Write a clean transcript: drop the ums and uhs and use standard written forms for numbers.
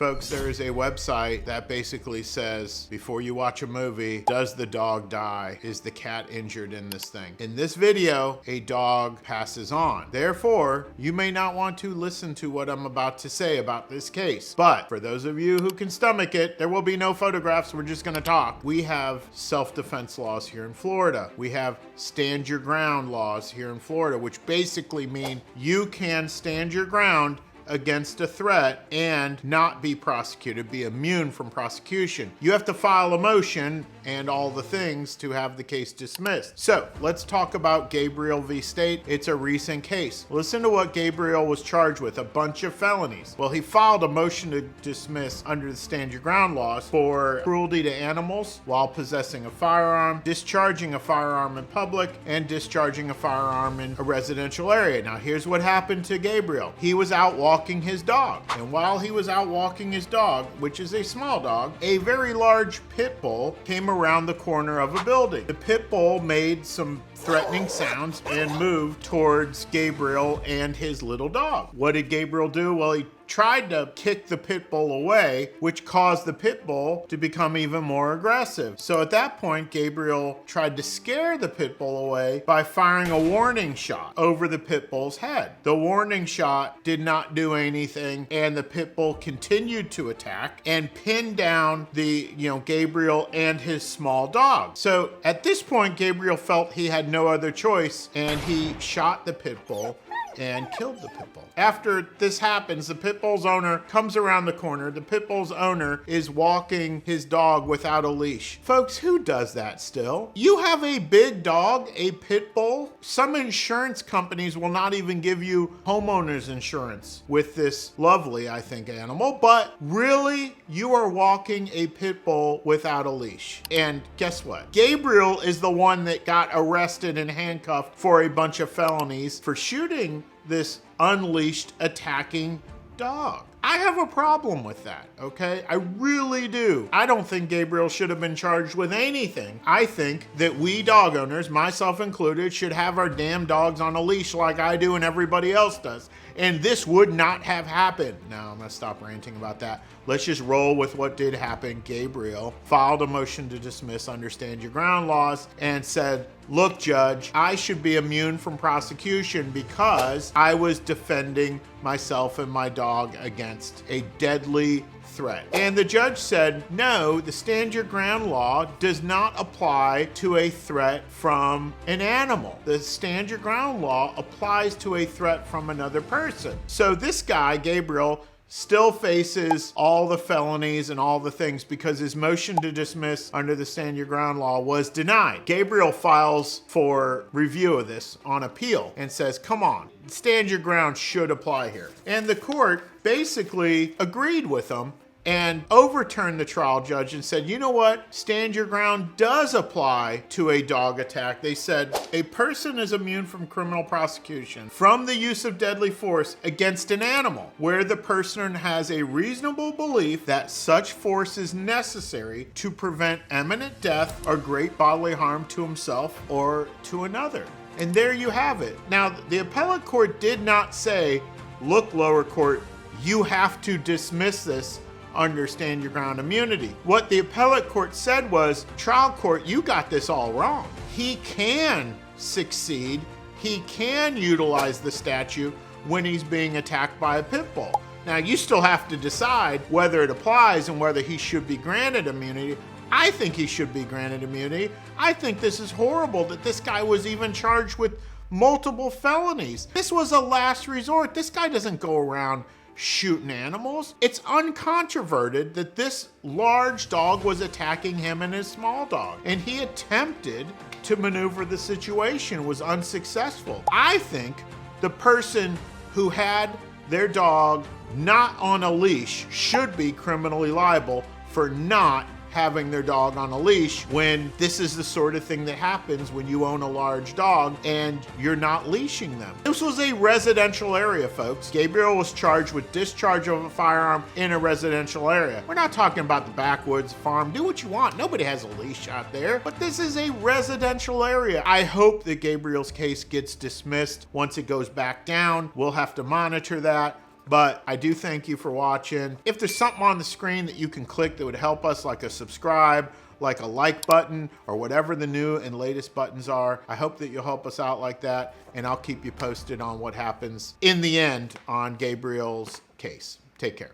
Folks, there is a website that basically says, before you watch a movie, does the dog die? Is the cat injured in this thing? In this video, a dog passes on. Therefore, you may not want to listen to what I'm about to say about this case. But for those of you who can stomach it, there will be no photographs. We're just gonna talk. We have self-defense laws here in Florida. We have stand your ground laws here in Florida, which basically mean you can stand your ground against a threat and not be prosecuted, be immune from prosecution. You have to file a motion and all the things to have the case dismissed. So let's talk about Gabriel v. State. It's a recent case. Listen to what Gabriel was charged with, a bunch of felonies. Well, he filed a motion to dismiss under the stand your ground laws for cruelty to animals while possessing a firearm, discharging a firearm in public, and discharging a firearm in a residential area. Now here's what happened to Gabriel. He was out walking his dog, and while he was out walking his dog, which is a small dog, a very large pit bull came around the corner of a building. The pit bull made some threatening sounds and moved towards Gabriel and his little dog. What did Gabriel do? Well, he tried to kick the pit bull away, which caused the pit bull to become even more aggressive. So at that point, Gabriel tried to scare the pit bull away by firing a warning shot over the pit bull's head. The warning shot did not do anything, and the pit bull continued to attack and pinned down Gabriel and his small dog. So at this point, Gabriel felt he had no other choice, and he shot the pit bull and killed the pit bull. After this happens, the pit bull's owner comes around the corner. The pit bull's owner is walking his dog without a leash. Folks, who does that still? You have a big dog, a pit bull. Some insurance companies will not even give you homeowners insurance with this lovely, I think, animal. But really, you are walking a pit bull without a leash. And guess what? Gabriel is the one that got arrested and handcuffed for a bunch of felonies for shooting this unleashed attacking dog. I have a problem with that, okay? I really do. I don't think Gabriel should have been charged with anything. I think that we dog owners, myself included, should have our damn dogs on a leash like I do and everybody else does. And this would not have happened. Now, I'm gonna stop ranting about that. Let's just roll with what did happen. Gabriel filed a motion to dismiss under stand your ground laws and said, look, judge, I should be immune from prosecution because I was defending myself and my dog against a deadly threat. And the judge said, no, the stand your ground law does not apply to a threat from an animal. The stand your ground law applies to a threat from another person. So this guy, Gabriel, still faces all the felonies and all the things because his motion to dismiss under the stand your ground law was denied. Gabriel files for review of this on appeal and says, come on, stand your ground should apply here. And the court basically agreed with him and overturned the trial judge and said, you know what? Stand your ground does apply to a dog attack. They said a person is immune from criminal prosecution from the use of deadly force against an animal where the person has a reasonable belief that such force is necessary to prevent imminent death or great bodily harm to himself or to another. And there you have it. Now, the appellate court did not say, look, lower court, you have to dismiss this under stand your ground immunity. What the appellate court said was, trial court, you got this all wrong. He can succeed. He can utilize the statute when he's being attacked by a pit bull. Now, you still have to decide whether it applies and whether he should be granted immunity. I think he should be granted immunity. I think this is horrible that this guy was even charged with multiple felonies. This was a last resort. This guy doesn't go around shooting animals. It's uncontroverted that this large dog was attacking him and his small dog, and he attempted to maneuver the situation, was unsuccessful. I think the person who had their dog not on a leash should be criminally liable for not having their dog on a leash when this is the sort of thing that happens when you own a large dog and you're not leashing them. This was a residential area, folks. Gabriel was charged with discharge of a firearm in a residential area. We're not talking about the backwoods farm. Do what you want. Nobody has a leash out there, but this is a residential area. I hope that Gabriel's case gets dismissed once it goes back down. We'll have to monitor that. But I do thank you for watching. If there's something on the screen that you can click that would help us, like a subscribe, like a like button, or whatever the new and latest buttons are, I hope that you'll help us out like that, and I'll keep you posted on what happens in the end on Gabriel's case. Take care.